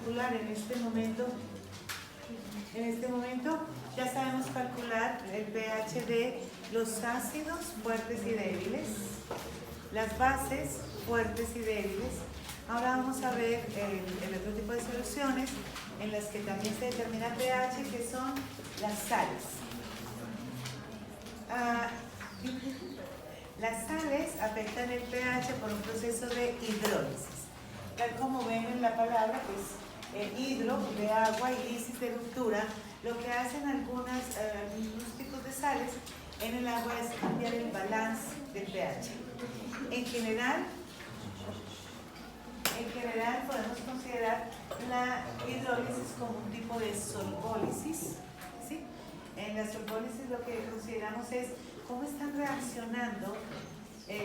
calcular en este momento ya sabemos calcular el pH de los ácidos fuertes y débiles, las bases fuertes y débiles. Ahora vamos a ver el otro tipo de soluciones en las que también se determina pH, que son las sales. Las sales afectan el pH por un proceso de hidrólisis. Tal como ven en la palabra, pues hidro de agua y lisis de ruptura, lo que hacen algunos tipos de sales en el agua es cambiar el balance del pH. En general podemos considerar la hidrólisis como un tipo de solvólisis, ¿sí? En la solvólisis lo que consideramos es cómo están reaccionando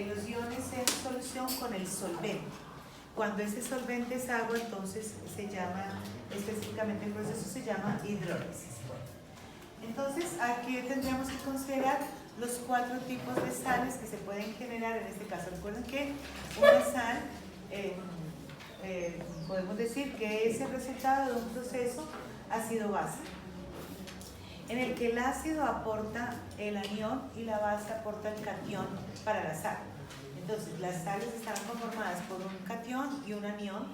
los iones en solución con el solvente. Cuando ese solvente es agua, entonces se llama, específicamente el proceso se llama hidrólisis. Entonces aquí tendríamos que considerar los 4 tipos de sales que se pueden generar en este caso. Recuerden que una sal, podemos decir que es el resultado de un proceso ácido-base, en el que el ácido aporta el anión y la base aporta el catión para la sal. Entonces, las sales están conformadas por un catión y un anión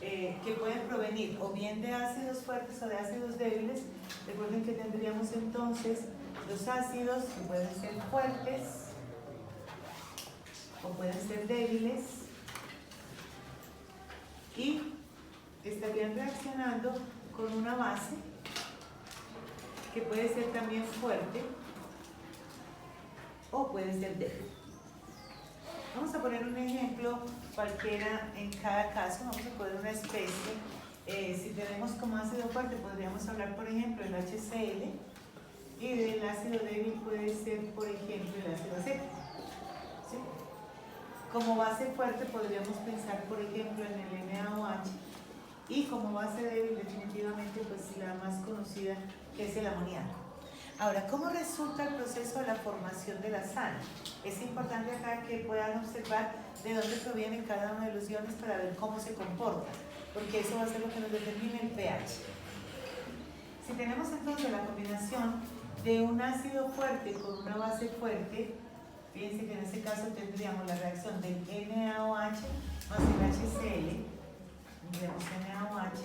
que pueden provenir o bien de ácidos fuertes o de ácidos débiles. Recuerden que tendríamos entonces los ácidos que pueden ser fuertes o pueden ser débiles y estarían reaccionando con una base que puede ser también fuerte o puede ser débil. Vamos a poner un ejemplo cualquiera en cada caso. Vamos a poner una especie. Si tenemos como ácido fuerte, podríamos hablar, por ejemplo, del HCl, y del ácido débil puede ser, por ejemplo, el ácido acético, ¿sí? Como base fuerte podríamos pensar, por ejemplo, en el NaOH, y como base débil, definitivamente, pues la más conocida, que es el amoníaco. Ahora, ¿cómo resulta el proceso de la formación de la sal? Es importante acá que puedan observar de dónde provienen cada uno de los iones para ver cómo se comporta, porque eso va a ser lo que nos determina el pH. Si tenemos entonces la combinación de un ácido fuerte con una base fuerte, fíjense que en este caso tendríamos la reacción del NaOH más el HCl, tendríamos NaOH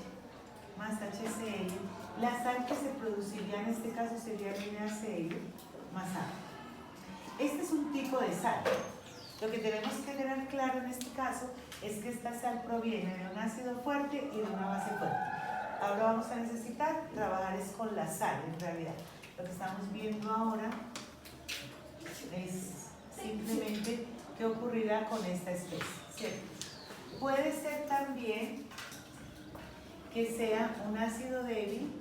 más HCl. La sal que se produciría en este caso sería el NaCl más agua. Este es un tipo de sal. Lo que tenemos que tener claro en este caso es que esta sal proviene de un ácido fuerte y de una base fuerte. Ahora vamos a necesitar trabajar es con la sal en realidad. Lo que estamos viendo ahora es simplemente qué ocurrirá con esta especie, ¿cierto? Puede ser también que sea un ácido débil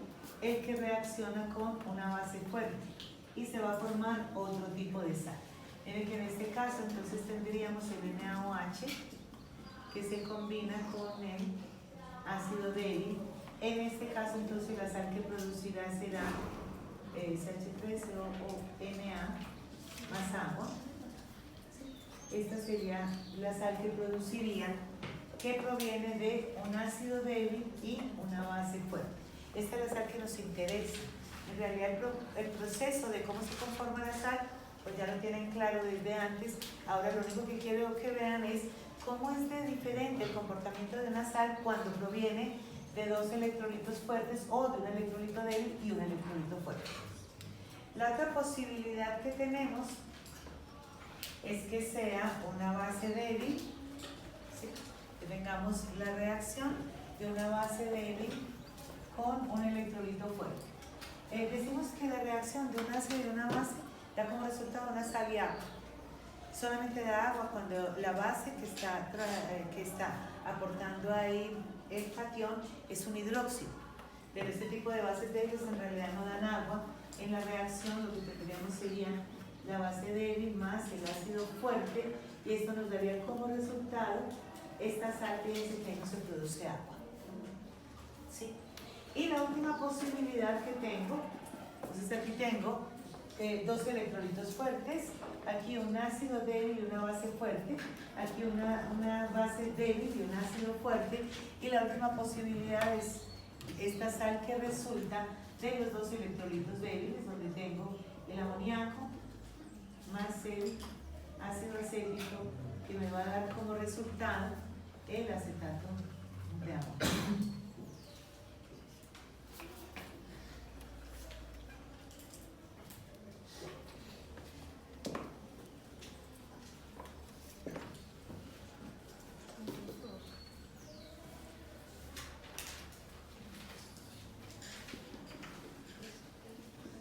el que reacciona con una base fuerte y se va a formar otro tipo de sal. En este caso entonces tendríamos el NaOH que se combina con el ácido débil. En este caso entonces la sal que producirá será SH3 o Na más agua. Esta sería la sal que produciría, que proviene de un ácido débil y una base fuerte. Esta es la sal que nos interesa. En realidad el proceso de cómo se conforma la sal, pues ya lo tienen claro desde antes. Ahora lo único que quiero que vean es cómo es de diferente el comportamiento de una sal cuando proviene de 2 electrolitos fuertes o de un electrolito débil y un electrolito fuerte. La otra posibilidad que tenemos es que sea una base débil, ¿sí? Que tengamos la reacción de una base débil con un electrolito fuerte. Decimos que la reacción de un ácido y de una base da como resultado una sal y agua. Solamente da agua cuando la base que está aportando ahí el catión es un hidróxido. Pero este tipo de bases débiles en realidad no dan agua. En la reacción lo que tendríamos sería la base débil más el ácido fuerte, y esto nos daría como resultado esta sal que dice que no se produce agua. ¿Sí? Y la última posibilidad que tengo, entonces aquí tengo dos electrolitos fuertes, aquí un ácido débil y una base fuerte, aquí una base débil y un ácido fuerte, y la última posibilidad es esta sal que resulta de los dos electrolitos débiles, donde tengo el amoníaco más el ácido acético, que me va a dar como resultado el acetato de amonio.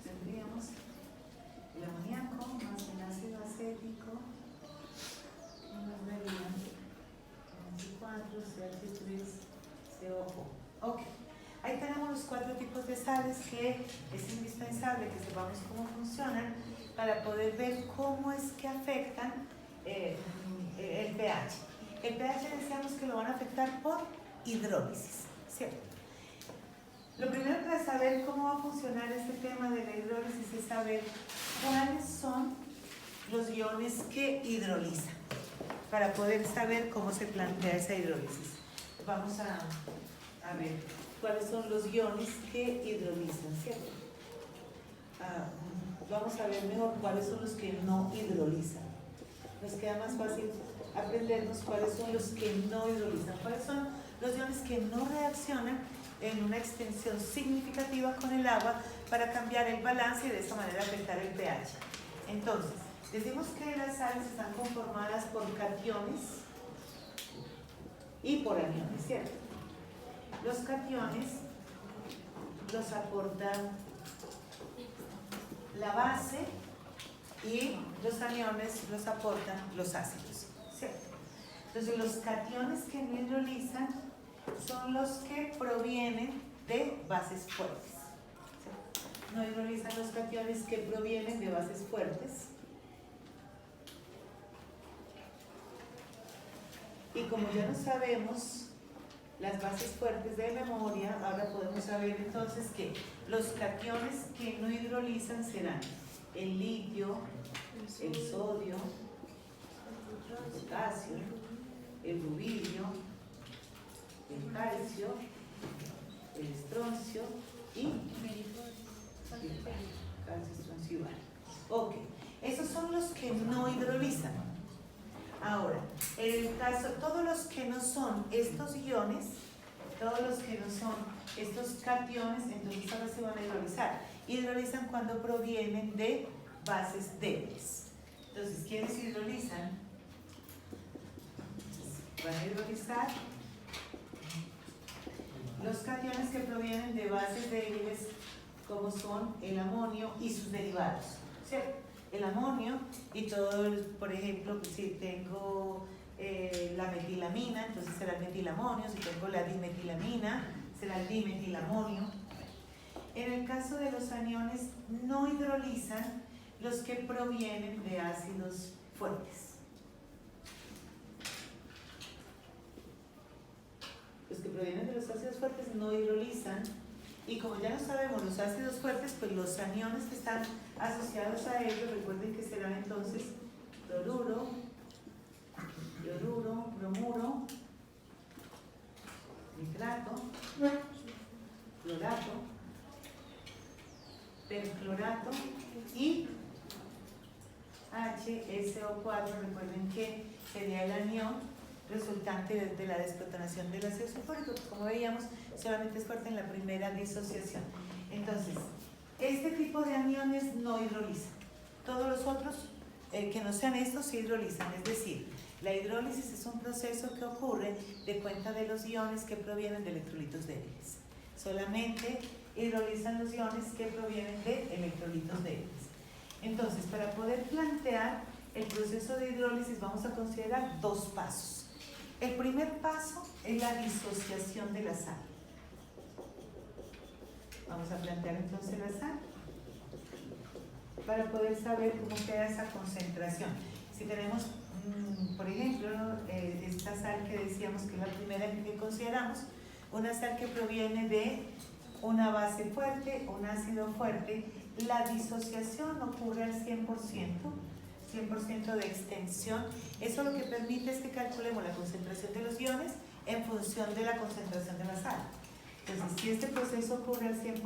Tendríamos el amoníaco más el ácido acético, que nos darían NH4, CH3, COO. Ok, ahí tenemos los 4 tipos de sales que es indispensable que sepamos cómo funcionan para poder ver cómo es que afectan el pH. El pH decíamos que lo van a afectar por hidrólisis, ¿cierto? Lo primero para saber cómo va a funcionar este tema de la hidrólisis es saber cuáles son los iones que hidrolizan, para poder saber cómo se plantea esa hidrólisis. Vamos a ver cuáles son los iones que hidrolizan, ¿cierto? Vamos a ver mejor cuáles son los que no hidrolizan. Nos queda más fácil aprendernos cuáles son los que no hidrolizan, cuáles son los iones que no reaccionan en una extensión significativa con el agua para cambiar el balance y de esa manera afectar el pH. Entonces, decimos que las sales están conformadas por cationes y por aniones, ¿cierto? Los cationes los aporta la base y los aniones los aportan los ácidos, ¿cierto? Entonces, los cationes que no hidrolizan son los que provienen de bases fuertes, ¿cierto? No hidrolizan los cationes que provienen de bases fuertes. Y como ya no sabemos las bases fuertes de memoria, ahora podemos saber entonces que los cationes que no hidrolizan serán el litio, el sodio, el potasio, el rubidio, el calcio, el estroncio y el calcio, estroncio y bario. Ok, esos son los que no hidrolizan. Ahora, en el caso, todos los que no son estos iones, todos los que no son estos cationes, entonces ahora se van a hidrolizar. Hidrolizan cuando provienen de bases débiles. Entonces, ¿quiénes hidrolizan? Van a hidrolizar los cationes que provienen de bases débiles, como son el amonio y sus derivados, ¿cierto? El amonio y todo, por ejemplo, si tengo la metilamina, entonces será el metilamonio. Si tengo la dimetilamina, será el dimetilamonio. En el caso de los aniones, no hidrolizan los que provienen de ácidos fuertes. Los que provienen de los ácidos fuertes no hidrolizan. Y como ya no sabemos los ácidos fuertes, pues los aniones que están asociados a ellos, recuerden que serán entonces cloruro, fluoruro, bromuro, nitrato, clorato, perclorato y HSO4. Recuerden que sería el anión resultante de la desprotonación del ácido sulfúrico, que como veíamos solamente es fuerte en la primera disociación. Entonces, este tipo de aniones no hidrolizan. Todos los otros que no sean estos sí hidrolizan, es decir, la hidrólisis es un proceso que ocurre de cuenta de los iones que provienen de electrolitos débiles. Solamente hidrolizan los iones que provienen de electrolitos débiles. Entonces, para poder plantear el proceso de hidrólisis vamos a considerar dos pasos. El primer paso es la disociación de la sal. Vamos a plantear entonces la sal para poder saber cómo queda esa concentración. Si tenemos, por ejemplo, esta sal que decíamos que es la primera que consideramos, una sal que proviene de una base fuerte, un ácido fuerte, la disociación ocurre al 100% de extensión. Eso lo que permite es que calculemos la concentración de los iones en función de la concentración de la sal. Entonces, si este proceso ocurre al 100%,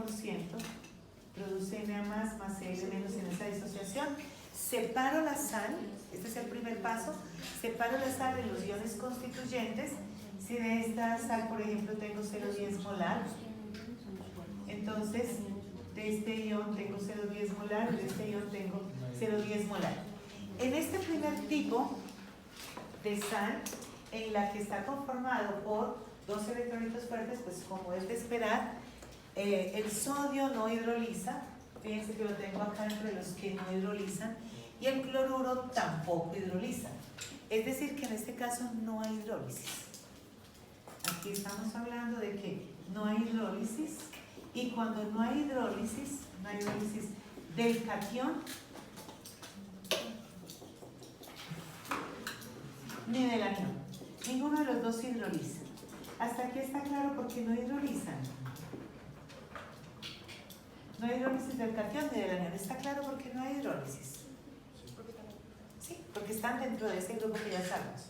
produce Na más Cl menos en esa disociación, separo la sal, este es el primer paso, separo la sal de los iones constituyentes. Si de esta sal, por ejemplo, tengo 0,10 molar, entonces de este ion tengo 0,10 molar y de este ion tengo 0,10 molar. En este primer tipo de sal, en la que está conformado por dos electrolitos fuertes, pues como es de esperar, el sodio no hidroliza, fíjense que lo tengo acá entre los que no hidrolizan, y el cloruro tampoco hidroliza. Es decir, que en este caso no hay hidrólisis. Aquí estamos hablando de que no hay hidrólisis, y cuando no hay hidrólisis del catión ni del anión. Ninguno de los dos hidroliza. Hasta aquí está claro porque no hidrolizan. No hay hidrólisis del catión ni del anión. Está claro porque no hay hidrólisis. Sí, porque están dentro de ese grupo que ya sabemos.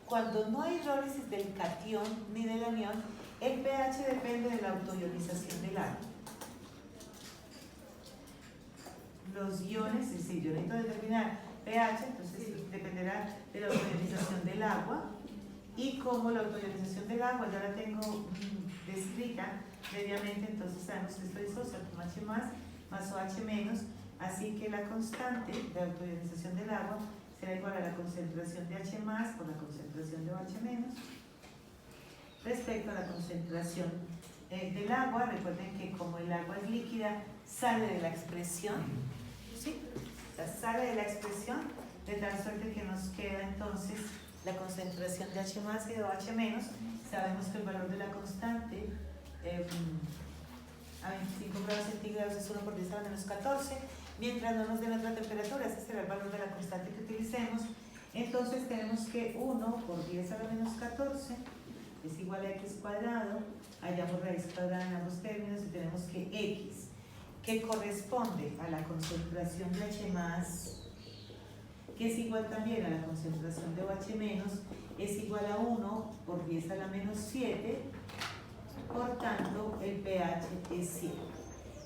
Cuando no hay hidrólisis del catión ni del anión, el pH depende de la autoionización del agua. Los iones, si yo necesito determinar pH, entonces dependerá de la autoionización del agua. Y como la autoionización del agua ya la tengo descrita previamente, entonces sabemos que esto disocia con H más OH menos, así que la constante de autoionización del agua será igual a la concentración de H más por la concentración de OH menos respecto a la concentración del agua. Recuerden que como el agua es líquida, sale de la expresión, ¿sí? O sea, sale de la expresión de tal suerte que nos queda entonces la concentración de H más y de OH menos. Sabemos que el valor de la constante a 25 grados centígrados es 1 por 10 a la menos 14, mientras no nos den otra temperatura, ese será el valor de la constante que utilicemos. Entonces tenemos que 1 por 10 a la menos 14 es igual a x cuadrado, hallamos raíz cuadrada en ambos términos y tenemos que x, que corresponde a la concentración de H más, que es igual también a la concentración de OH menos, es igual a 1 por 10 a la menos 7, por tanto el pH es 100.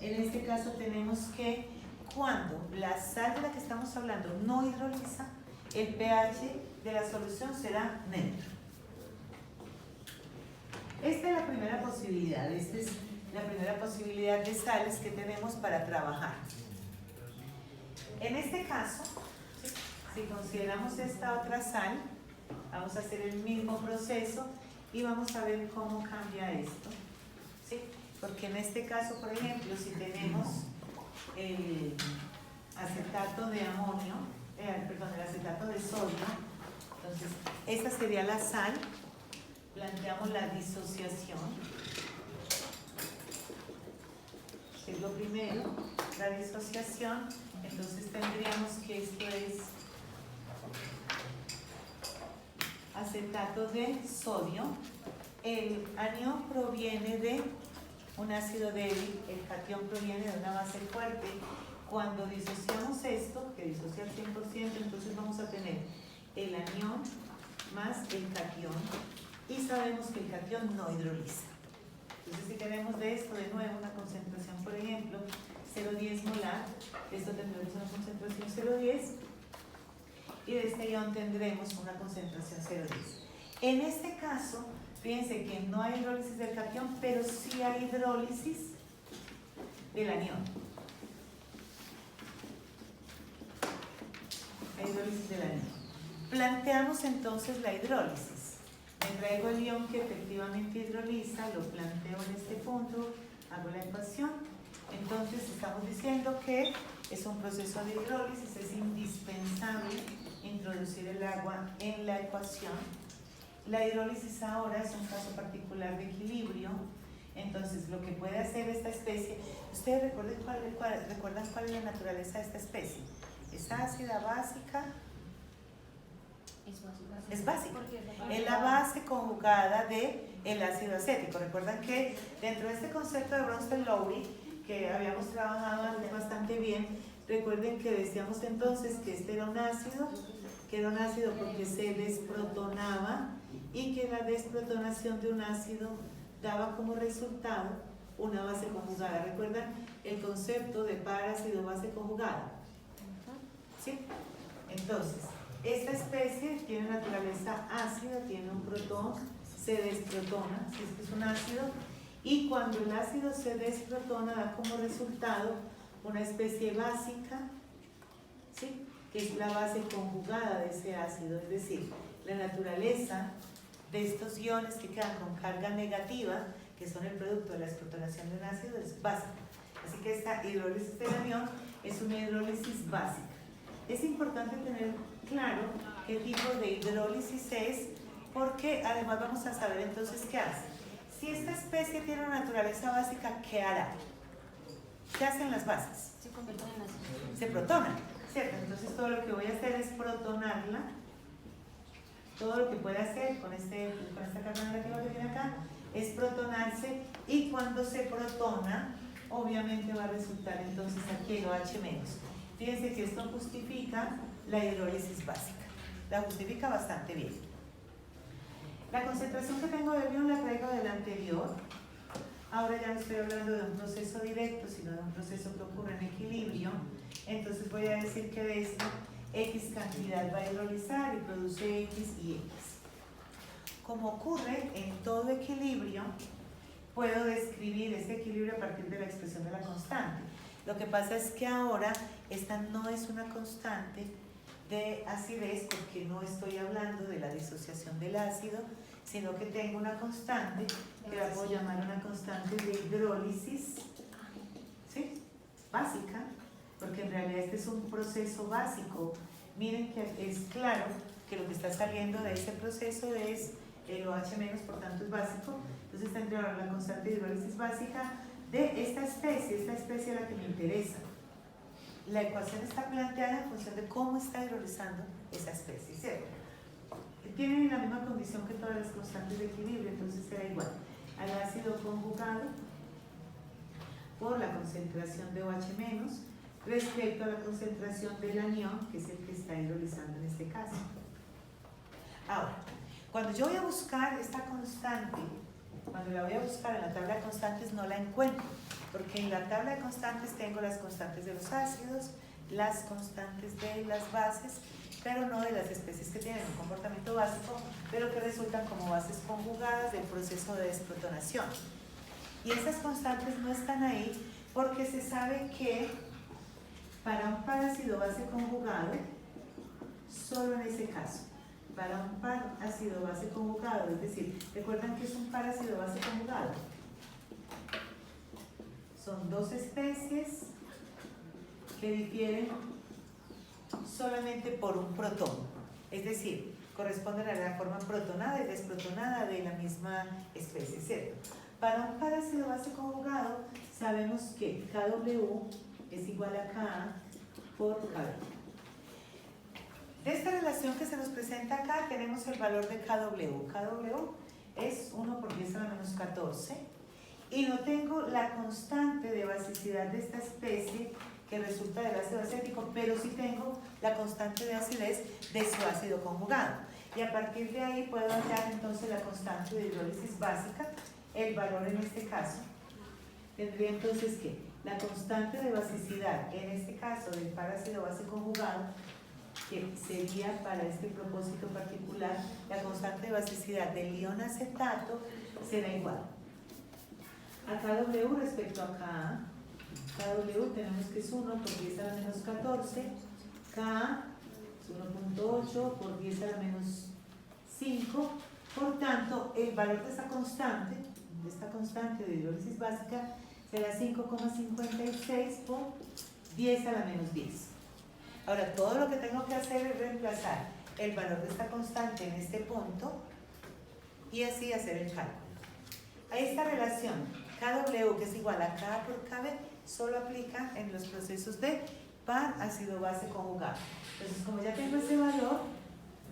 En este caso tenemos que cuando la sal de la que estamos hablando no hidroliza, el pH de la solución será neutro. Esta es la primera posibilidad, de sales que tenemos para trabajar. En este caso, si consideramos esta otra sal, vamos a hacer el mismo proceso y vamos a ver cómo cambia esto, ¿sí? Porque en este caso, por ejemplo, si tenemos el acetato de amonio, el acetato de sodio, entonces esta sería la sal. Planteamos la disociación, que es lo primero, la disociación. Entonces tendríamos que esto es acetato de sodio. El anión proviene de un ácido débil, el catión proviene de una base fuerte. Cuando disociamos esto, que disocia al 100%, entonces vamos a tener el anión más el catión, y sabemos que el catión no hidroliza. Entonces, si tenemos de esto de nuevo una concentración, por ejemplo, 0,10 molar, esto tendremos una concentración 0,10, y de este ion tendremos una concentración 0,10. En este caso, fíjense que no hay hidrólisis del catión, pero sí hay hidrólisis del anión. Hay hidrólisis del anión. Planteamos entonces la hidrólisis. Me traigo el ion que efectivamente hidroliza, lo planteo en este punto, hago la ecuación. Entonces estamos diciendo que es un proceso de hidrólisis, es indispensable introducir el agua en la ecuación. La hidrólisis ahora es un caso particular de equilibrio, entonces lo que puede hacer esta especie, ¿ustedes recuerdan cuál es la naturaleza de esta especie? ¿Es ácida, básica? Es básica. Es la base conjugada del ácido acético. Recuerdan que dentro de este concepto de Bronsted-Lowry, que habíamos trabajado antes bastante bien. Recuerden que decíamos entonces que este era un ácido, porque se desprotonaba y que la desprotonación de un ácido daba como resultado una base conjugada. ¿Recuerdan el concepto de par ácido base conjugada? ¿Sí? Entonces, esta especie tiene naturaleza ácida, tiene un protón, se desprotona, si es que es un ácido, y cuando el ácido se desprotona da como resultado una especie básica, ¿sí?, que es la base conjugada de ese ácido, es decir, la naturaleza de estos iones que quedan con carga negativa, que son el producto de la desprotonación de un ácido, es básica. Así que esta hidrólisis del anión es una hidrólisis básica. Es importante tener claro qué tipo de hidrólisis es, porque además vamos a saber entonces qué hace. Si esta especie tiene una naturaleza básica, ¿qué hará? ¿Qué hacen las bases? Se convierten en ácido. Se protonan, ¿cierto? Entonces todo lo que voy a hacer es protonarla. Todo lo que puede hacer con esta carga negativa que viene acá es protonarse, y cuando se protona, obviamente va a resultar entonces aquí el OH-. Fíjense que esto justifica la hidrólisis básica. La justifica bastante bien. La concentración que tengo del ion la traigo del anterior. Ahora ya no estoy hablando de un proceso directo, sino de un proceso que ocurre en equilibrio. Entonces voy a decir que de esto X cantidad va a hidrolizar y produce X y X. Como ocurre en todo equilibrio, puedo describir ese equilibrio a partir de la expresión de la constante. Lo que pasa es que ahora esta no es una constante de acidez, porque no estoy hablando de la disociación del ácido, sino que tengo una constante que la puedo llamar una constante de hidrólisis, ¿sí?, básica, porque en realidad este es un proceso básico. Miren que es claro que lo que está saliendo de ese proceso es el OH-, por tanto es básico. Entonces tendría ahora la constante de hidrólisis básica de esta especie a la que me interesa. La ecuación está planteada en función de cómo está hidrolizando esa especie, ¿cierto? Tienen la misma condición que todas las constantes de equilibrio, entonces será igual al ácido conjugado por la concentración de OH- respecto a la concentración del anión, que es el que está hidrolizando en este caso. Ahora, cuando yo voy a buscar esta constante, cuando la voy a buscar en la tabla de constantes, no la encuentro, porque en la tabla de constantes tengo las constantes de los ácidos, las constantes de las bases, pero no de las especies que tienen un comportamiento básico, pero que resultan como bases conjugadas del proceso de desprotonación. Y esas constantes no están ahí porque se sabe que para un par ácido base conjugado, solo en ese caso, para un par ácido base conjugado, es decir, ¿recuerdan que es un par ácido base conjugado? Son dos especies que difieren solamente por un protón, es decir, corresponden a la forma protonada y desprotonada de la misma especie, ¿cierto? Para un par ácido base conjugado sabemos que KW es igual a Ka por Kb. De esta relación que se nos presenta acá tenemos el valor de KW. KW es 1 por 10 a la menos 14, y no tengo la constante de basicidad de esta especie que resulta del ácido acético, pero sí tengo la constante de acidez de su ácido conjugado. Y a partir de ahí puedo hallar entonces la constante de hidrólisis básica. El valor en este caso tendría entonces que la constante de basicidad, en este caso del par ácido base conjugado, que sería para este propósito particular, la constante de basicidad del ion acetato será igual a KW respecto a Ka. KW tenemos que es 1 por 10 a la menos 14, Ka es 1.8 por 10 a la menos 5, por tanto el valor de esta constante de hidrólisis básica será 5,56 por 10 a la menos 10. Ahora todo lo que tengo que hacer es reemplazar el valor de esta constante en este punto y así hacer el cálculo. A esta relación KW, que es igual a K por Kb, solo aplica en los procesos de par ácido base conjugado. Entonces, como ya tengo ese valor,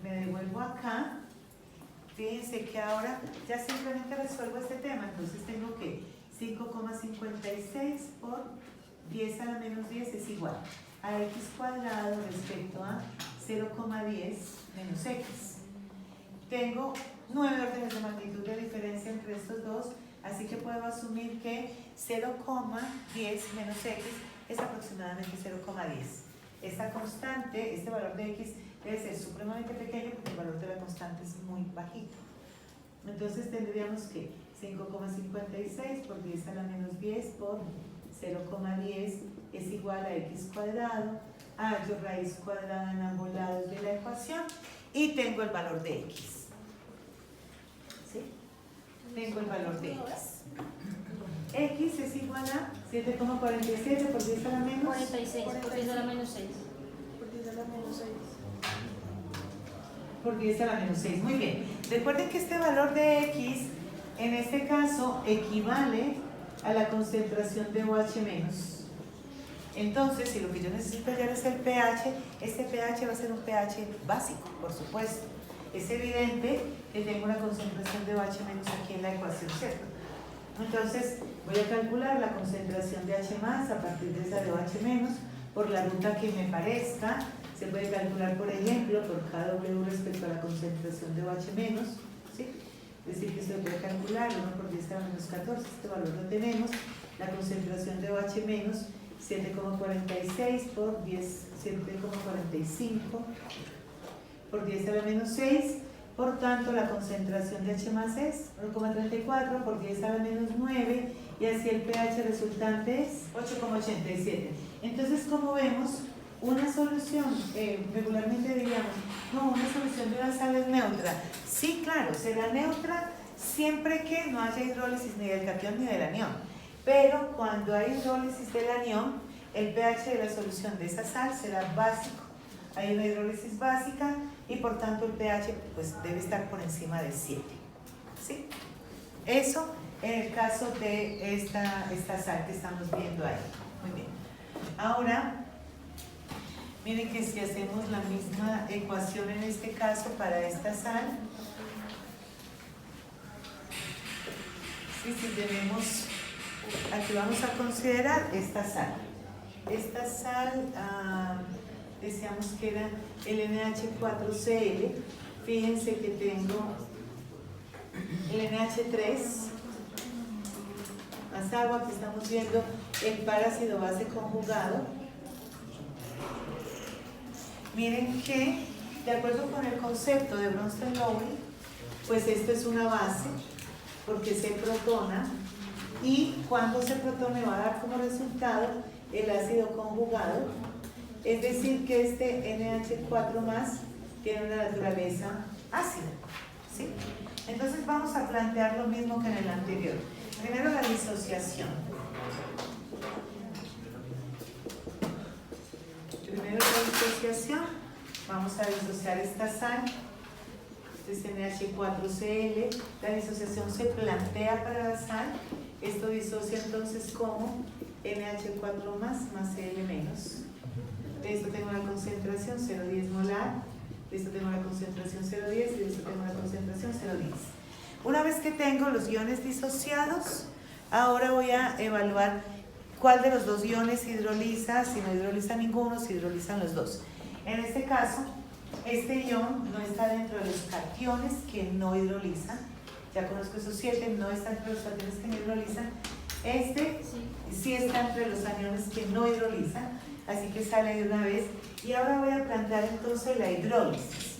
me devuelvo acá. Fíjense que ahora ya simplemente resuelvo este tema. Entonces tengo que 5,56 por 10 a la menos 10 es igual a x cuadrado respecto a 0,10 menos x. Tengo 9 órdenes de magnitud de diferencia entre estos dos, así que puedo asumir que 0,10 menos x es aproximadamente 0,10. Esta constante, este valor de x debe ser supremamente pequeño porque el valor de la constante es muy bajito. Entonces tendríamos que 5,56 por 10 a la menos 10 por 0,10 es igual a x cuadrado, hallo raíz cuadrada en ambos lados de la ecuación y tengo el valor de x. ¿Sí? Tengo el valor de x. X es igual a 7,47 por 10 a la menos 46 por 10 a la menos 6. Por 10 a la menos 6. por 10 a la menos 6. Muy bien. Recuerden que este valor de x, en este caso, equivale a la concentración de OH menos. Entonces, si lo que yo necesito hallar es el pH, este pH va a ser un pH básico, por supuesto. Es evidente que tengo una concentración de OH menos aquí en la ecuación, ¿cierto? Entonces, voy a calcular la concentración de H más a partir de esa de OH menos por la ruta que me parezca. Se puede calcular, por ejemplo, por KW respecto a la concentración de OH menos, ¿sí? Es decir, que se puede calcular 1 por 10 a la menos 14, este valor lo tenemos. La concentración de OH menos, 7,46 por 10, 7,45 por 10 a la menos 6. Por tanto, la concentración de H más es 1,34 por 10 a la menos 9 y así el pH resultante es 8,87. Entonces, como vemos, una solución, regularmente diríamos, no, una solución de una sal es neutra. Sí, claro, será neutra siempre que no haya hidrólisis ni del catión ni del anión. Pero cuando hay hidrólisis del anión, el pH de la solución de esa sal será básico. Hay una hidrólisis básica y por tanto el pH pues, debe estar por encima de 7. ¿Sí? Eso en el caso de esta sal que estamos viendo ahí. Muy bien. Ahora, miren que si hacemos la misma ecuación en este caso para esta sal, sí, tenemos, aquí vamos a considerar esta sal. Esta sal, decíamos que era el NH4Cl. Fíjense que tengo el NH3 más agua, que estamos viendo el par ácido base conjugado. Miren que, de acuerdo con el concepto de Bronsted-Lowry, pues esto es una base porque se protona y cuando se protone va a dar como resultado el ácido conjugado, es decir que este NH4 más tiene una naturaleza ácida, ¿sí? Entonces vamos a plantear lo mismo que en el anterior. Primero la disociación. Primero la disociación. Vamos a disociar esta sal. Este es NH4Cl. La disociación se plantea para la sal. Esto disocia entonces como NH4 más Cl menos. De esto tengo la concentración 0,10 molar. De esto tengo la concentración 0,10 y de esto tengo la concentración 0,10. Una vez que tengo los iones disociados, ahora voy a evaluar cuál de los dos iones hidroliza, si no hidroliza ninguno, si hidrolizan los dos. En este caso, este ion no está dentro de los cationes que no hidrolizan. Ya conozco esos 7, no está entre los cationes que no hidrolizan. Este sí está entre los aniones que no hidrolizan, así que sale de una vez. Y ahora voy a plantear entonces la hidrólisis.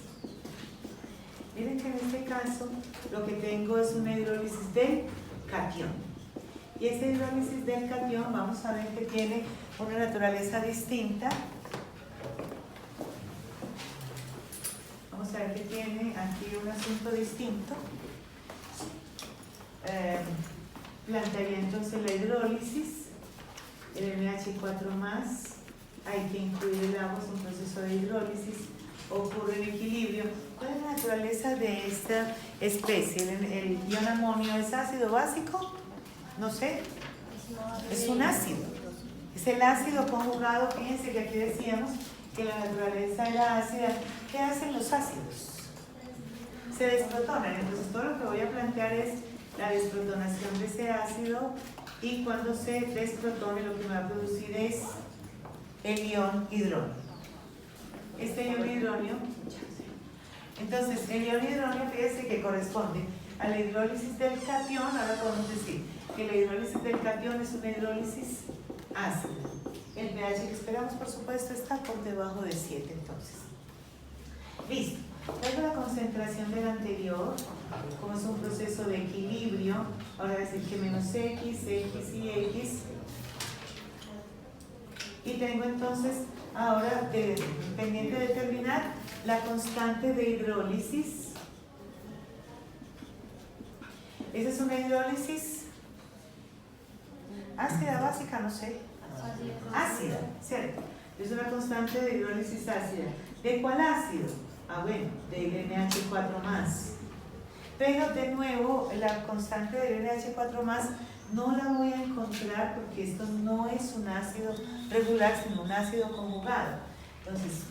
Miren que en este caso lo que tengo es una hidrólisis del catión. Y esa hidrólisis del catión vamos a ver que tiene una naturaleza distinta. Vamos a ver que tiene aquí un asunto distinto. Plantearía entonces la hidrólisis. El NH4 más, hay que incluir el agua, es un proceso de hidrólisis. Ocurre en equilibrio. ¿Cuál es la naturaleza de esta especie? ¿El ion amonio es ácido básico? No sé. Es un ácido. Es el ácido conjugado. Fíjense que aquí decíamos que la naturaleza era ácida. ¿Qué hacen los ácidos? Se desprotonan. Entonces todo lo que voy a plantear es la desprotonación de ese ácido y cuando se desprotone lo que me va a producir es el ion hidróneo. Este ion hidróneo, entonces el ion hidróneo, fíjense que corresponde a la hidrólisis del catión. Ahora podemos decir que la hidrólisis del catión es una hidrólisis ácida. El pH que esperamos, por supuesto, está por debajo de 7, entonces. Listo. Luego la concentración del anterior, como es un proceso de equilibrio, ahora voy a decir que menos X, X y X. Y tengo entonces ahora pendiente de determinar la constante de hidrólisis. Esa es una hidrólisis ácida, básica, no sé. Ácida, ¿cierto? Es una constante de hidrólisis ácida. ¿De cuál ácido? Ah, bueno, del NH4+. Pero de nuevo, la constante del NH4+ no la voy a encontrar porque esto no es un ácido regular, sino un ácido conjugado. Entonces,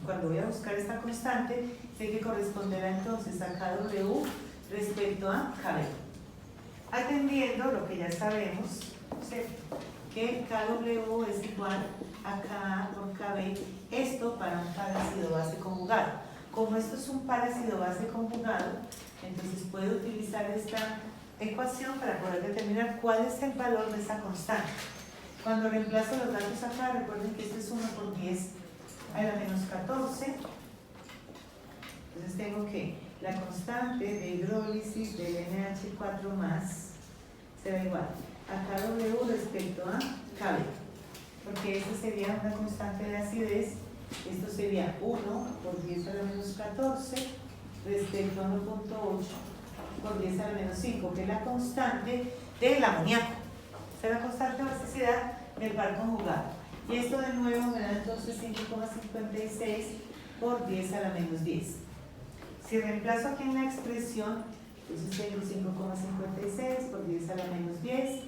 cuando voy a buscar esta constante, sé que corresponderá entonces a KW respecto a KB. Atendiendo lo que ya sabemos, ¿cierto? Que KW es igual a Ka por KB, esto para un parácido base conjugado. Como esto es un parácido base conjugado, entonces puedo utilizar esta ecuación para poder determinar cuál es el valor de esa constante. Cuando reemplazo los datos acá, recuerden que esto es 1 por 10 a la menos 14. Entonces tengo que la constante de hidrólisis del NH4+ será igual a KW respecto a KB, porque esta sería una constante de acidez. Esto sería 1 por 10 a la menos 14 respecto a 1.8 por 10 a la menos 5, que es la constante del amoníaco. Esta es la constante de basicidad del par conjugado. Y esto de nuevo me da entonces 5,56 por 10 a la menos 10. Si reemplazo aquí en la expresión, entonces tengo 5,56 por 10 a la menos 10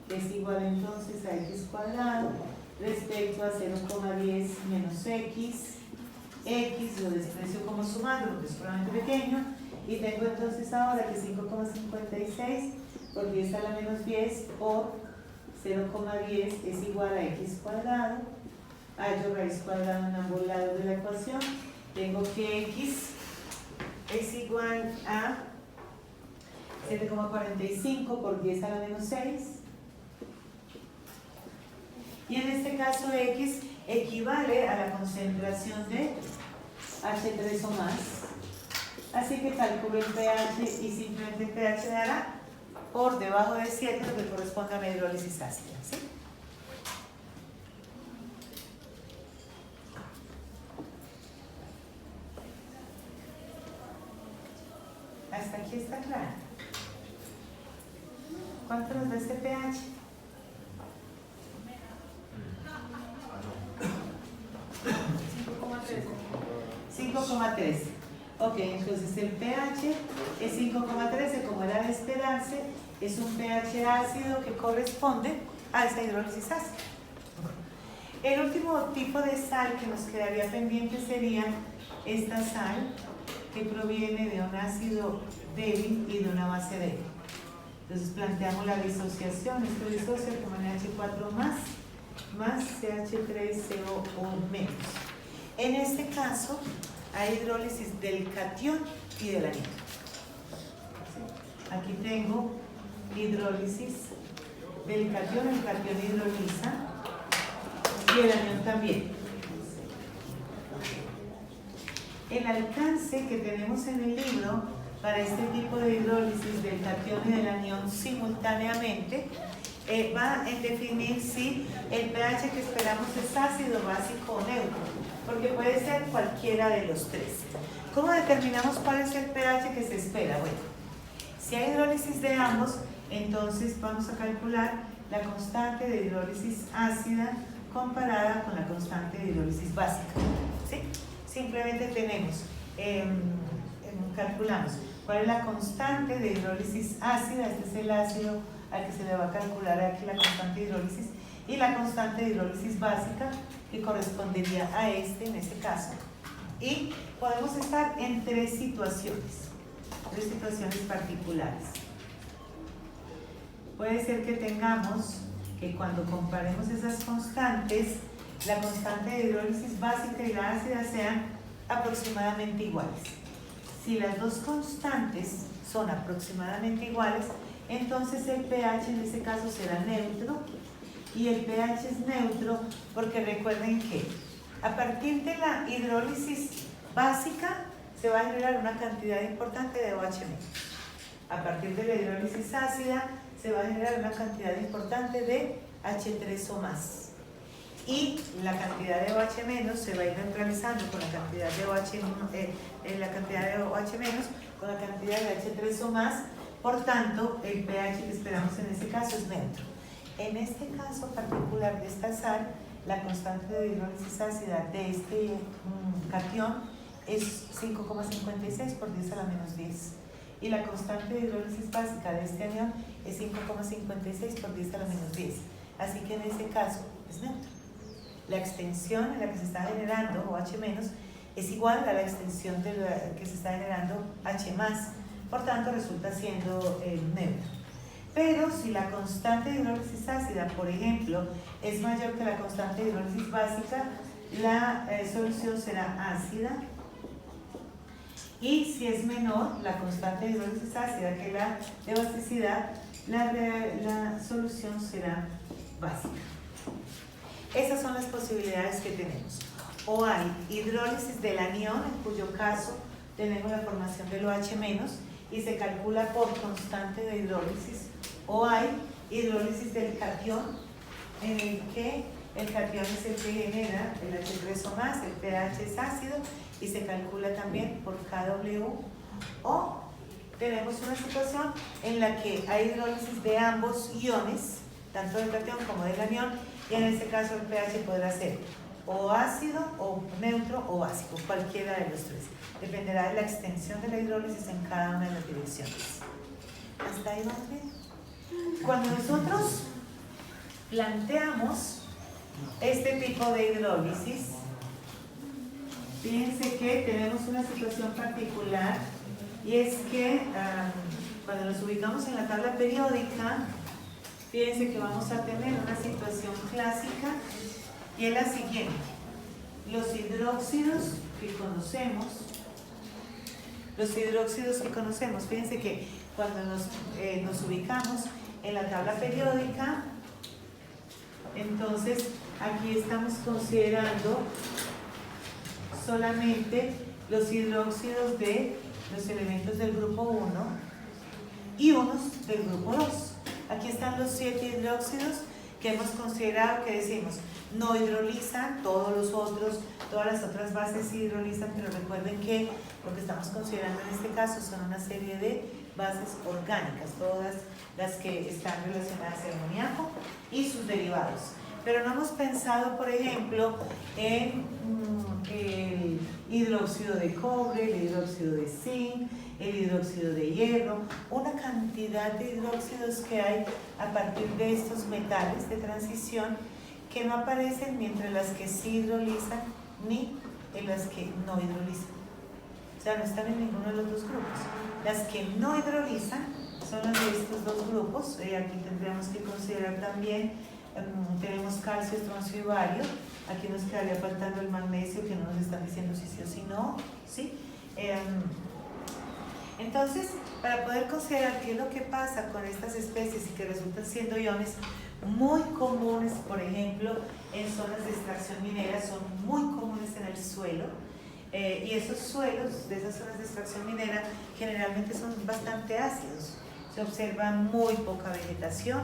es igual entonces a x cuadrado respecto a 0,10 menos x. X lo desprecio como sumando porque es probablemente pequeño, y tengo entonces ahora que 5,56 por 10 a la menos 10 por 0,10 es igual a x cuadrado. Hallo raíz cuadrada en ambos lados de la ecuación. Tengo que x es igual a 7,45 por 10 a la menos 6. Y en este caso x equivale a la concentración de H3 o más. Así que calculo el pH y simplemente el pH dará por debajo de 7, lo que corresponde a una hidrólisis ácida, ¿sí? Hasta aquí está claro. ¿Cuánto nos da este pH? 5,13. Ok, entonces el pH es 5,13, como era de esperarse, es un pH ácido que corresponde a esa hidrólisis ácida. El último tipo de sal que nos quedaría pendiente sería esta sal que proviene de un ácido débil y de una base débil. Entonces planteamos la disociación. Esto disocia como NH4 más CH3CO menos. En este caso hay hidrólisis del catión y del anión. Aquí tengo hidrólisis del catión, el catión hidroliza y el anión también. El alcance que tenemos en el libro para este tipo de hidrólisis del catión y del anión simultáneamente va a definir si el pH que esperamos es ácido, básico o neutro, porque puede ser cualquiera de los tres. ¿Cómo determinamos cuál es el pH que se espera? Bueno, si hay hidrólisis de ambos, entonces vamos a calcular la constante de hidrólisis ácida comparada con la constante de hidrólisis básica, ¿sí? Simplemente tenemos, calculamos cuál es la constante de hidrólisis ácida. Este es el ácido al que se le va a calcular aquí la constante de hidrólisis, y la constante de hidrólisis básica que correspondería a este en este caso. Y podemos estar en tres situaciones particulares. puede ser que tengamos que cuando comparemos esas constantes, la constante de hidrólisis básica y la ácida sean aproximadamente iguales. Si las dos constantes son aproximadamente iguales, entonces el pH en ese caso será neutro, y el pH es neutro porque recuerden que a partir de la hidrólisis básica se va a generar una cantidad importante de OH-. A partir de la hidrólisis ácida se va a generar una cantidad importante de H3 o más. Y la cantidad de OH- se va a ir neutralizando con la cantidad de OH, con la cantidad de H3 o más. Por tanto, el pH que esperamos en este caso es neutro. En este caso particular de esta sal, la constante de hidrólisis ácida de este catión es 5,56 por 10 a la menos 10. Y la constante de hidrólisis básica de este anión es 5,56 por 10 a la menos 10. Así que en ese caso es neutro. La extensión en la que se está generando OH- es igual a la extensión de la que se está generando H+. Por tanto, resulta siendo neutro. Pero si la constante de hidrólisis ácida, por ejemplo, es mayor que la constante de hidrólisis básica, la solución será ácida. Y si es menor la constante de hidrólisis ácida que la de basicidad, la solución será básica. Esas son las posibilidades que tenemos. O hay hidrólisis del anión, en cuyo caso tenemos la formación del OH- y se calcula por constante de hidrólisis. O hay hidrólisis del catión, en el que el catión es el que genera el H3 o más, el pH es ácido y se calcula también por KW. O tenemos una situación en la que hay hidrólisis de ambos iones, tanto del catión como del anión, y en este caso el pH podrá ser o ácido, o neutro, o básico, cualquiera de los tres. Dependerá de la extensión de la hidrólisis en cada una de las direcciones. ¿Hasta ahí vamos bien? Cuando nosotros planteamos este tipo de hidrólisis, fíjense que tenemos una situación particular, y es que cuando nos ubicamos en la tabla periódica, fíjense que vamos a tener una situación clásica, y es la siguiente. Los hidróxidos que conocemos, fíjense que cuando nos ubicamos en la tabla periódica, entonces aquí estamos considerando solamente los hidróxidos de los elementos del grupo 1 y unos del grupo 2. Aquí están los 7 hidróxidos que hemos considerado, que decimos no hidrolizan, todas las otras bases sí hidrolizan, pero recuerden que lo que estamos considerando en este caso son una serie de bases orgánicas, todas las que están relacionadas al amoníaco y sus derivados. Pero no hemos pensado, por ejemplo, en el hidróxido de cobre, el hidróxido de zinc, el hidróxido de hierro, una cantidad de hidróxidos que hay a partir de estos metales de transición que no aparecen ni entre las que sí hidrolizan ni en las que no hidrolizan. O sea, no están en ninguno de los dos grupos. Las que no hidrolizan son las de estos dos grupos. Aquí tendríamos que considerar también, tenemos calcio, estroncio y bario. Aquí nos quedaría faltando el magnesio, que no nos están diciendo si sí o si no. ¿Sí? Entonces, para poder considerar qué es lo que pasa con estas especies y que resultan siendo iones muy comunes, por ejemplo, en zonas de extracción minera, son muy comunes en el suelo, y esos suelos de esas zonas de extracción minera generalmente son bastante ácidos. Se observa muy poca vegetación.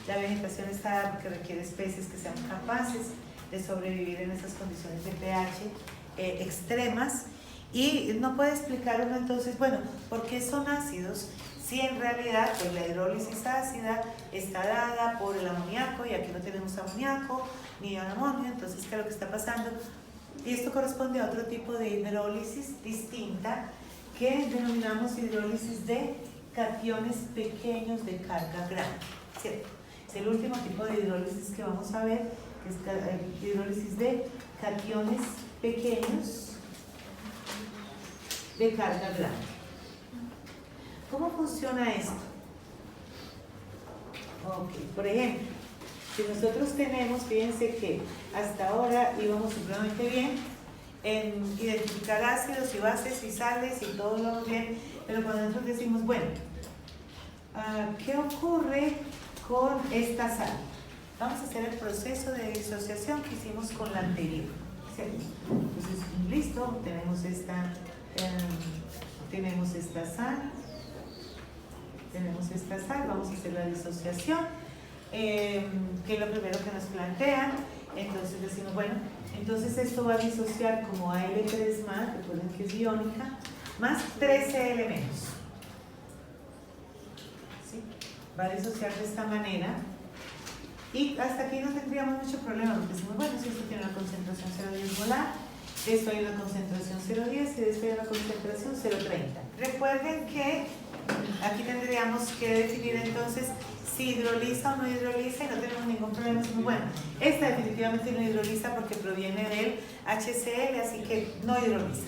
La vegetación está porque requiere especies que sean capaces de sobrevivir en esas condiciones de pH extremas. Y no puede explicar uno entonces, bueno, ¿por qué son ácidos? Si en realidad pues, la hidrólisis ácida está dada por el amoníaco, y aquí no tenemos amoníaco ni amonio, entonces ¿qué es lo que está pasando? Y esto corresponde a otro tipo de hidrólisis distinta que denominamos hidrólisis de cationes pequeños de carga grande, ¿cierto? Es el último tipo de hidrólisis que vamos a ver, que es hidrólisis de cationes pequeños de carga grande. ¿Cómo funciona esto? Ok, por ejemplo, si nosotros tenemos, fíjense que hasta ahora íbamos supremamente bien en identificar ácidos y bases y sales y todo lo bien, pero cuando nosotros decimos, bueno, ¿qué ocurre con esta sal? Vamos a hacer el proceso de disociación que hicimos con la anterior, ¿cierto? Entonces, listo, tenemos esta sal, vamos a hacer la disociación, que es lo primero que nos plantean. Entonces decimos, bueno, entonces esto va a disociar como Al3+, recuerden que es iónica, más 13 elementos. ¿Sí? Va a disociar de esta manera. Y hasta aquí no tendríamos mucho problema, porque decimos, bueno, si esto tiene una concentración 0,10 molar, esto hay una concentración 0,10 y esto hay una concentración 0,30. Recuerden que aquí tendríamos que definir entonces si hidroliza o no hidroliza y no tenemos ningún problema. Decimos, bueno, esta definitivamente no hidroliza porque proviene del HCl, así que no hidroliza.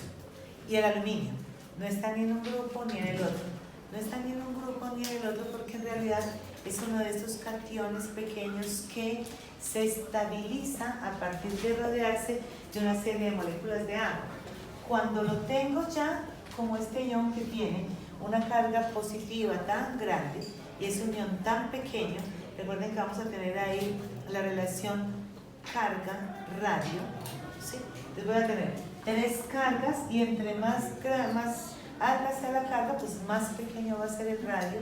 Y el aluminio no está ni en un grupo ni en el otro. No está ni en un grupo ni en el otro porque en realidad es uno de estos cationes pequeños que se estabiliza a partir de rodearse de una serie de moléculas de agua. Cuando lo tengo ya como este ion que tiene una carga positiva tan grande y ese unión tan pequeño, recuerden que vamos a tener ahí la relación carga-radio, ¿sí? Entonces voy a tener 3 cargas y entre más alta sea la carga, pues más pequeño va a ser el radio.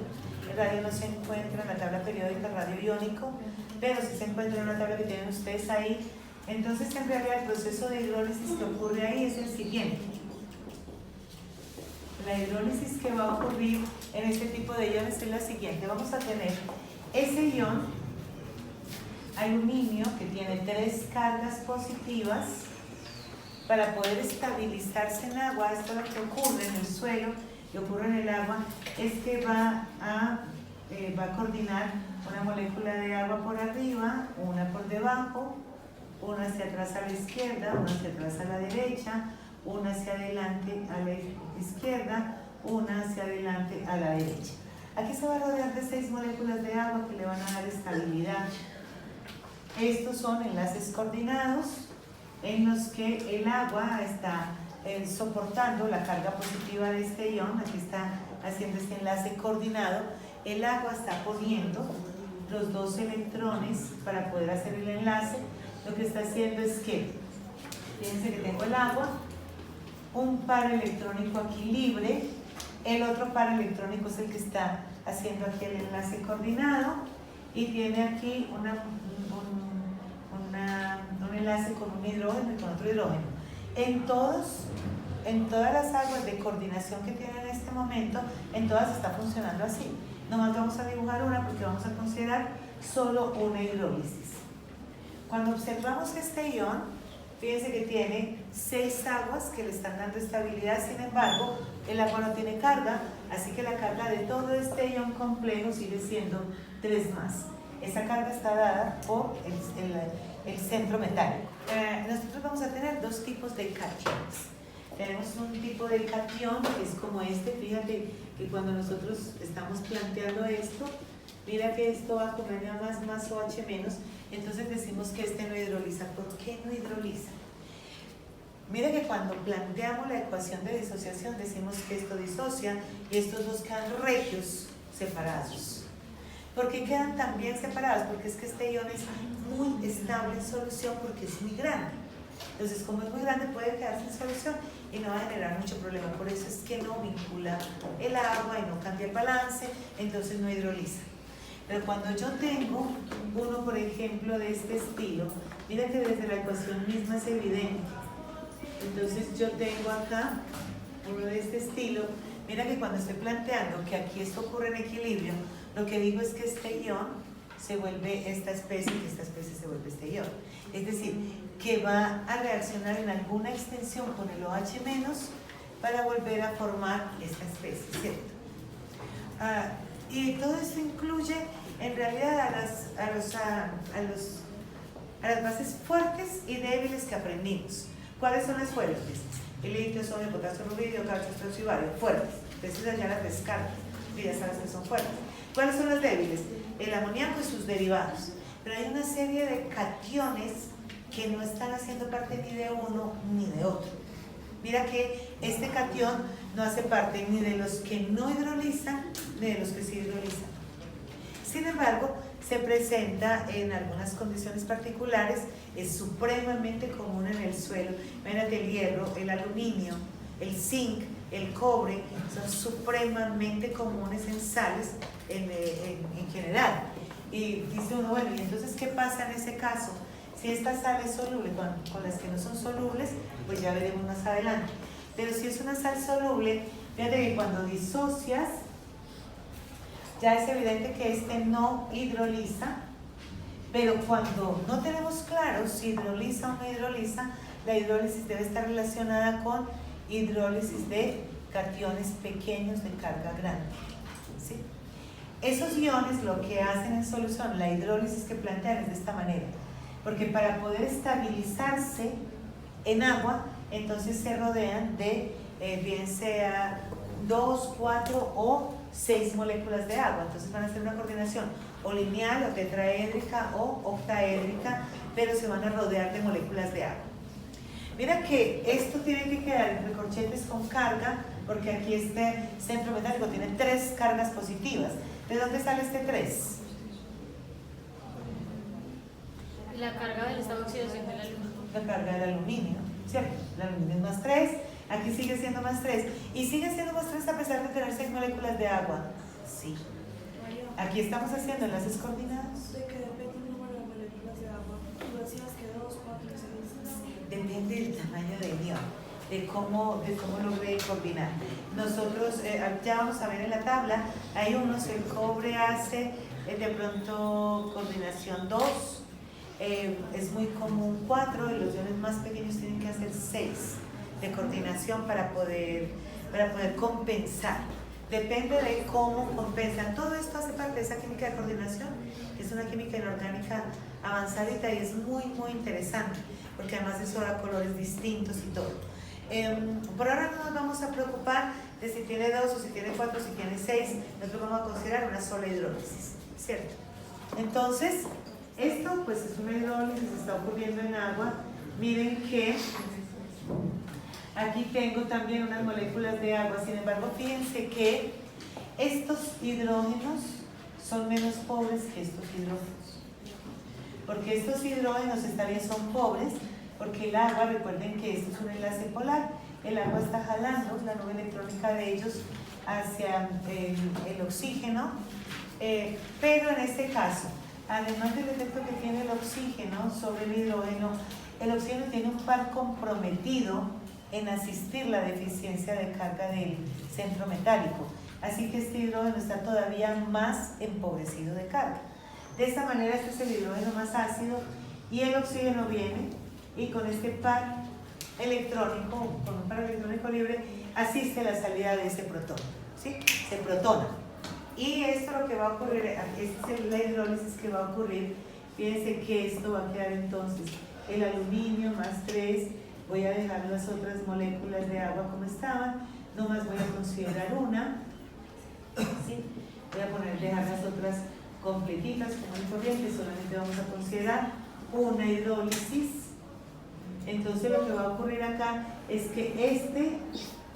El radio no se encuentra en la tabla periódica, el radio iónico, pero sí se encuentra en una tabla que tienen ustedes ahí. Entonces, en realidad, el proceso de hidrólisis que ocurre ahí es el siguiente. La hidrólisis que va a ocurrir en este tipo de iones es la siguiente. Vamos a tener ese ion, aluminio, que tiene 3 cargas positivas. Para poder estabilizarse en agua, esto es lo que ocurre en el suelo y ocurre en el agua, es que va a coordinar una molécula de agua por arriba, una por debajo, una hacia atrás a la izquierda, una hacia atrás a la derecha, una hacia adelante a la izquierda, una hacia adelante a la derecha. Aquí se va a rodear de 6 moléculas de agua que le van a dar estabilidad. Estos son enlaces coordinados en los que el agua está soportando la carga positiva de este ion. Aquí está haciendo este enlace coordinado. El agua está poniendo los 2 electrones para poder hacer el enlace. Lo que está haciendo es que, fíjense que tengo el agua, un par electrónico aquí libre, el otro par electrónico es el que está haciendo aquí el enlace coordinado y tiene aquí un enlace con un hidrógeno y con otro hidrógeno. En todas las aguas de coordinación que tienen en este momento, en todas está funcionando así. Nomás vamos a dibujar una porque vamos a considerar solo una hidrólisis. Cuando observamos este ion, fíjense que tiene 6 aguas que le están dando estabilidad, sin embargo, el agua no tiene carga, así que la carga de todo este ion complejo sigue siendo 3 más. Esa carga está dada por el centro metálico. Nosotros vamos a tener 2 tipos de cationes. Tenemos un tipo de cation que es como este. Fíjate que cuando nosotros estamos planteando esto, mira que esto va con N más OH menos, entonces decimos que este no hidroliza. ¿Por qué no hidroliza? Mira que cuando planteamos la ecuación de disociación decimos que esto disocia y estos dos quedan regios separados. ¿Por qué quedan tan bien separados? Porque es que este ion es muy estable en solución porque es muy grande. Entonces, como es muy grande, puede quedarse en solución y no va a generar mucho problema. Por eso es que no vincula el agua y no cambia el balance, entonces no hidroliza. Pero cuando yo tengo uno, por ejemplo, de este estilo, mira que desde la ecuación misma es evidente. Entonces yo tengo acá uno de este estilo. Mira que cuando estoy planteando que aquí esto ocurre en equilibrio, lo que digo es que este ion se vuelve esta especie y que esta especie se vuelve este ion. Es decir, que va a reaccionar en alguna extensión con el OH- para volver a formar esta especie, ¿cierto? Y todo esto incluye en realidad a las bases fuertes y débiles que aprendimos. ¿Cuáles son las fuertes? El litio, sodio, potasio, rubidio, calcio, estrozio y bario, fuertes. Entonces ya las descarto. que ya sabes que son fuertes. ¿Cuáles son las débiles? El amoníaco y sus derivados. Pero hay una serie de cationes que no están haciendo parte ni de uno ni de otro. Mira que este cation no hace parte ni de los que no hidrolizan ni de los que sí hidrolizan. Sin embargo, se presenta en algunas condiciones particulares, es supremamente común en el suelo. Imagínate el hierro, el aluminio, el zinc, el cobre, son supremamente comunes en sales en general. Y dice uno, bueno, ¿y entonces qué pasa en ese caso? Si esta sal es soluble con las que no son solubles, pues ya veremos más adelante. Pero si es una sal soluble, fíjate que cuando disocias, ya es evidente que este no hidroliza, pero cuando no tenemos claro si hidroliza o no hidroliza, la hidrólisis debe estar relacionada con hidrólisis de cationes pequeños de carga grande. ¿Sí? Esos iones lo que hacen en solución, la hidrólisis que plantean es de esta manera, porque para poder estabilizarse en agua, entonces se rodean de bien sea 2, 4 o 6 moléculas de agua. Entonces van a hacer una coordinación o lineal o tetraédrica o octaédrica, pero se van a rodear de moléculas de agua. Mira que esto tiene que quedar entre corchetes con carga, porque aquí este centro metálico tiene 3 cargas positivas. ¿De dónde sale este 3? La carga del estado de oxidación del aluminio. La carga del aluminio, ¿cierto? El aluminio es más 3, aquí sigue siendo más 3. ¿Y sigue siendo más 3 a pesar de tener 6 moléculas de agua? Sí. Aquí estamos haciendo enlaces coordinados. ¿De qué depende el número de moléculas de agua? Tú decías que 2, 4, 6. Depende del tamaño del ion, de cómo logré coordinar. Nosotros, ya vamos a ver en la tabla, hay unos, el cobre hace de pronto coordinación 2, es muy común 4, y los iones más pequeños tienen que hacer 6 de coordinación para poder compensar. Depende de cómo compensan. Todo esto hace parte de esa química de coordinación, que es una química inorgánica avanzadita y es muy, muy interesante, porque además eso da colores distintos y todo. Por ahora no nos vamos a preocupar de si tiene 2 o si tiene 4 o si tiene 6, nosotros vamos a considerar una sola hidrólisis, ¿cierto? Entonces, esto pues es una hidrólisis, está ocurriendo en agua. Miren que aquí tengo también unas moléculas de agua, sin embargo, fíjense que estos hidrógenos son menos pobres que estos hidrógenos. Porque estos hidrógenos son pobres, porque el agua, recuerden que esto es un enlace polar, el agua está jalando la nube electrónica de ellos hacia el oxígeno, pero en este caso, además del efecto que tiene el oxígeno sobre el oxígeno tiene un par comprometido en asistir la deficiencia de carga del centro metálico. Así que este hidrógeno está todavía más empobrecido de carga. De esta manera este es el hidrógeno más ácido y el oxígeno viene y con este par electrónico, con un par electrónico libre, asiste a la salida de ese protón, ¿sí? Se protona. Y esto lo que va a ocurrir, esta es la hidrólisis que va a ocurrir. Fíjense que esto va a quedar entonces el aluminio más 3, voy a dejar las otras moléculas de agua como estaban, nomás voy a considerar una, ¿sí? Voy a dejar las otras completitas como el corriente, solamente vamos a considerar una hidrólisis. Entonces lo que va a ocurrir acá es que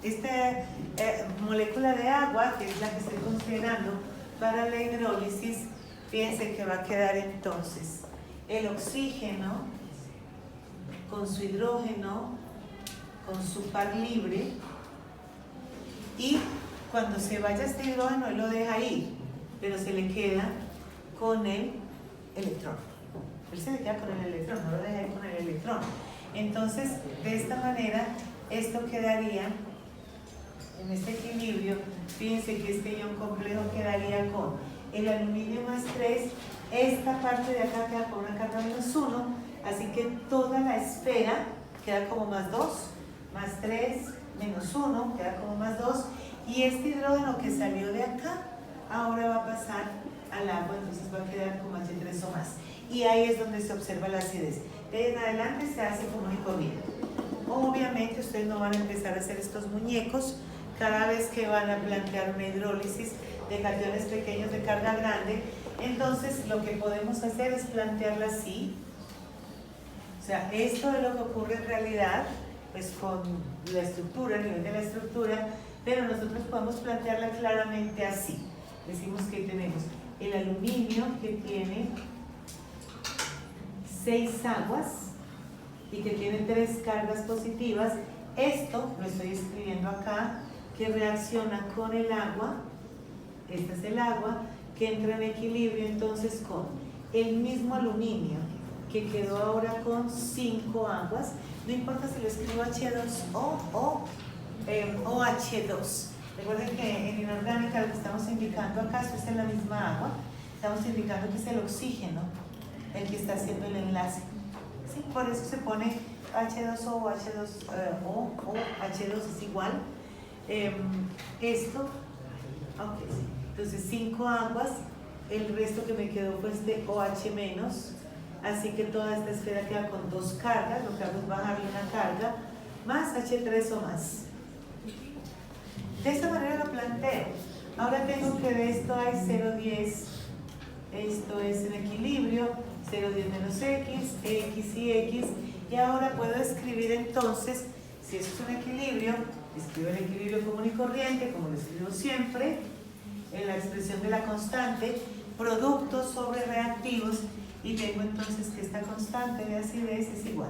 esta molécula de agua, que es la que estoy considerando para la hidrólisis, fíjense que va a quedar entonces el oxígeno con su hidrógeno, con su par libre, y cuando se vaya este hidrógeno él lo deja ir, pero se le queda con el electrón. Él se le queda con el electrón, no lo deja ir con el electrón. Entonces, de esta manera, esto quedaría en este equilibrio. Fíjense que este ion complejo quedaría con el aluminio más 3, esta parte de acá queda con una carga menos 1, así que toda la esfera queda como más 2, más 3, menos 1, queda como más 2, y este hidrógeno que salió de acá, ahora va a pasar al agua, entonces va a quedar como H3 o más. Y ahí es donde se observa la acidez. De ahí en adelante se hace común y corriente. Obviamente ustedes no van a empezar a hacer estos muñecos cada vez que van a plantear una hidrólisis de cationes pequeños de carga grande. Entonces lo que podemos hacer es plantearla así. O sea, esto es lo que ocurre en realidad, pues con la estructura, el nivel de la estructura, pero nosotros podemos plantearla claramente así. Decimos que tenemos el aluminio que tiene 6 aguas y que tiene 3 cargas positivas. Esto lo estoy escribiendo acá, que reacciona con el agua, este es el agua, que entra en equilibrio entonces con el mismo aluminio, que quedó ahora con 5 aguas. No importa si lo escribo H2O o H2. Recuerden que en inorgánica lo que estamos indicando acá, esto es en la misma agua, estamos indicando que es el oxígeno el que está haciendo el enlace. ¿Sí? Por eso se pone H2O o H2O o H2 es igual. Esto, ok, sí. Entonces 5 aguas, el resto que me quedó fue este OH menos, así que toda esta esfera queda con 2 cargas, lo que hago es bajarle una carga, más H3 o más. De esta manera lo planteo. Ahora tengo que de esto hay 0,10, esto es en equilibrio, 0,10 menos X y X, y ahora puedo escribir entonces, si eso es un equilibrio, escribo el equilibrio común y corriente, como lo escribo siempre, en la expresión de la constante, productos sobre reactivos, y tengo entonces que esta constante de acidez es igual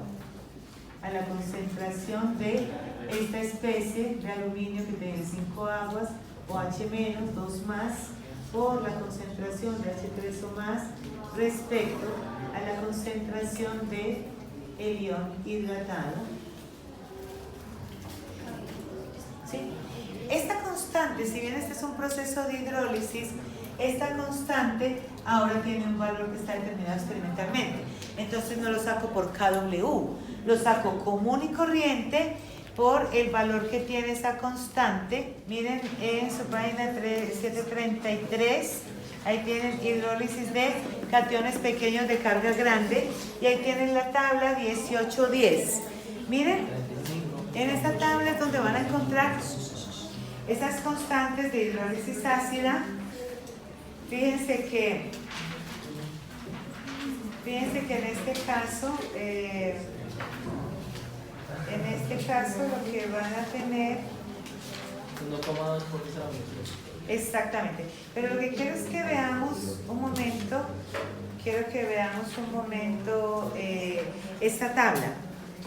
a la concentración de esta especie de aluminio que tiene 5 aguas, o H menos, 2 más, por la concentración de H3 o más respecto a la concentración de el ion hidratado. ¿Sí? Esta constante, si bien este es un proceso de hidrólisis, esta constante ahora tiene un valor que está determinado experimentalmente. Entonces no lo saco por KW, lo saco común y corriente por el valor que tiene esa constante. Miren en su página 733, ahí tienen hidrólisis de cationes pequeños de carga grande, y ahí tienen la tabla 1810. Miren, en esta tabla es donde van a encontrar esas constantes de hidrólisis ácida. Fíjense que en este caso lo que van a tener, 1,2 por litro. exactamente, pero lo que quiero es que veamos un momento, esta tabla,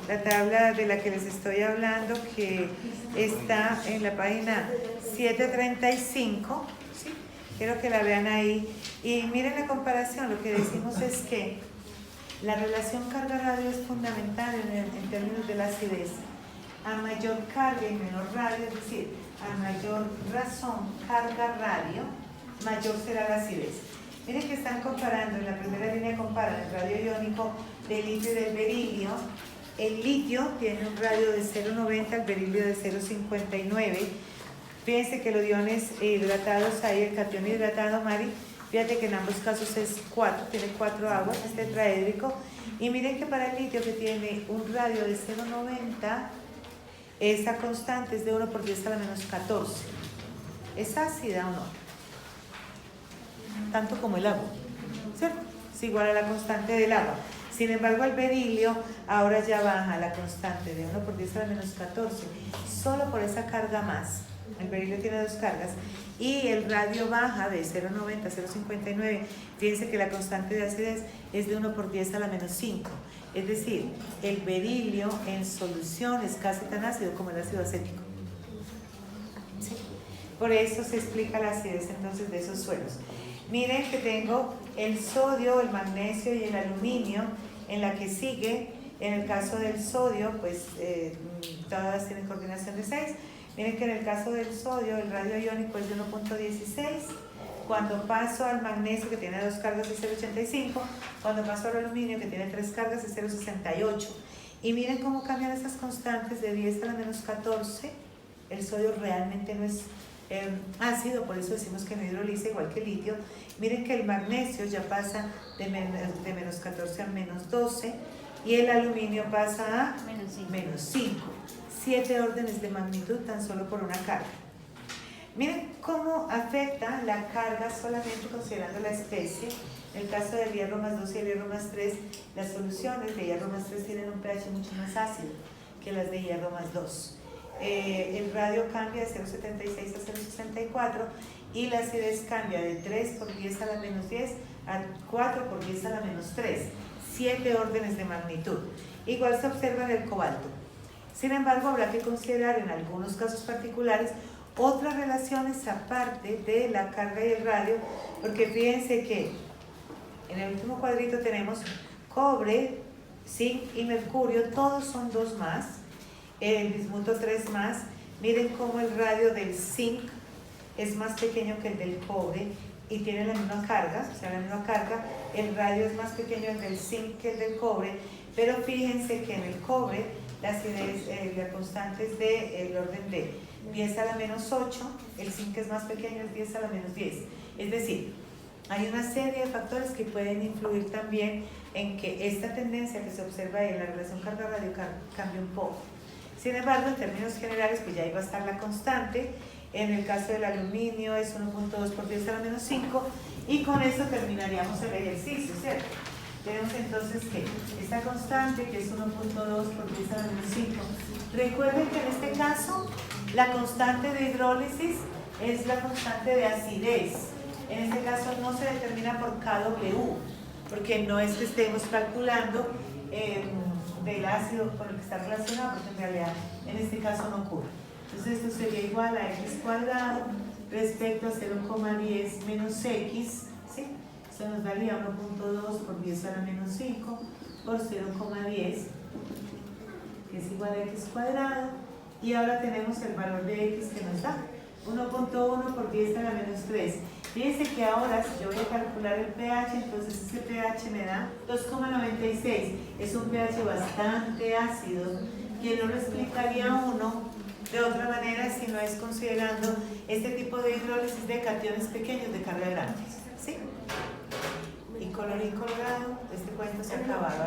la tabla de la que les estoy hablando, que está en la página 735, ¿sí? Quiero que la vean ahí y miren la comparación. Lo que decimos es que la relación carga-radio es fundamental en términos de la acidez. A mayor carga y menor radio, es decir, a mayor razón carga-radio, mayor será la acidez. Miren que están comparando, en la primera línea comparan el radio iónico del litio y del berilio. El litio tiene un radio de 0,90, el berilio de 0,59. Fíjense que los iones hidratados hay, el catión hidratado, Mari, fíjate que en ambos casos es 4, tiene 4 aguas, es tetraédrico. Y miren que para el litio, que tiene un radio de 0,90, esa constante es de 1 por 10 a la menos 14. ¿Es ácida o no? Tanto como el agua, ¿cierto? Es igual a la constante del agua. Sin embargo, el berilio ahora ya baja la constante de 1 por 10 a la menos 14, solo por esa carga más. El berilio tiene 2 cargas y el radio baja de 0,90 a 0,59. Fíjense que la constante de acidez es de 1 por 10 a la menos 5. Es decir, el berilio en solución es casi tan ácido como el ácido acético. ¿Sí? Por eso se explica la acidez entonces de esos suelos. Miren que tengo el sodio, el magnesio y el aluminio en la que sigue. En el caso del sodio, pues todas tienen coordinación de 6. Miren que en el caso del sodio, el radio iónico es de 1.16. Cuando paso al magnesio, que tiene 2 cargas, es 0.85. Cuando paso al aluminio, que tiene 3 cargas, es 0.68. Y miren cómo cambian esas constantes de 10 a la menos 14. El sodio realmente no es ácido, por eso decimos que no hidroliza, igual que el litio. Miren que el magnesio ya pasa de menos 14 a menos 12. Y el aluminio pasa a menos 5. 7 órdenes de magnitud tan solo por una carga. Miren cómo afecta la carga solamente considerando la especie. En el caso del hierro más 2 y el hierro más 3, las soluciones de hierro más 3 tienen un pH mucho más ácido que las de hierro más 2. El radio cambia de 0,76 a 0,64 y la acidez cambia de 3 por 10 a la menos 10 a 4 por 10 a la menos 3. 7 órdenes de magnitud. Igual se observa en el cobalto. Sin embargo, habrá que considerar en algunos casos particulares otras relaciones aparte de la carga y el radio, porque fíjense que en el último cuadrito tenemos cobre, zinc y mercurio, todos son 2 más, el bismuto 3 más. Miren cómo el radio del zinc es más pequeño que el del cobre y tiene la misma carga, o sea, la misma carga. El radio es más pequeño el del zinc que el del cobre, pero fíjense que en el cobre la acidez, la constante es del orden de 10 a la menos 8, el zinc es más pequeño, es 10 a la menos 10. Es decir, hay una serie de factores que pueden influir también en que esta tendencia que se observa en la relación carga-radio cambie un poco. Sin embargo, en términos generales, pues ya ahí va a estar la constante. En el caso del aluminio es 1.2 por 10 a la menos 5 y con eso terminaríamos el ejercicio, ¿cierto? Tenemos entonces que esta constante que es 1.2 por 10 a la menos 5. Recuerden que en este caso la constante de hidrólisis es la constante de acidez. En este caso no se determina por KW, porque no es que estemos calculando del ácido con el que está relacionado, porque en realidad en este caso no ocurre. Entonces esto sería igual a x cuadrado respecto a 0,10 menos x, ¿sí? Eso nos daría 1.2 por 10 a la menos 5 por 0,10, que es igual a x cuadrado. Y ahora tenemos el valor de x que nos da 1.1 por 10 a la menos 3. Fíjense que ahora si yo voy a calcular el pH, entonces ese pH me da 2,96. Es un pH bastante ácido que no lo explicaría uno de otra manera si no es considerando este tipo de hidrólisis de cationes pequeños de carga grande, ¿sí? Y colorín colorado, este cuento se ha acabado.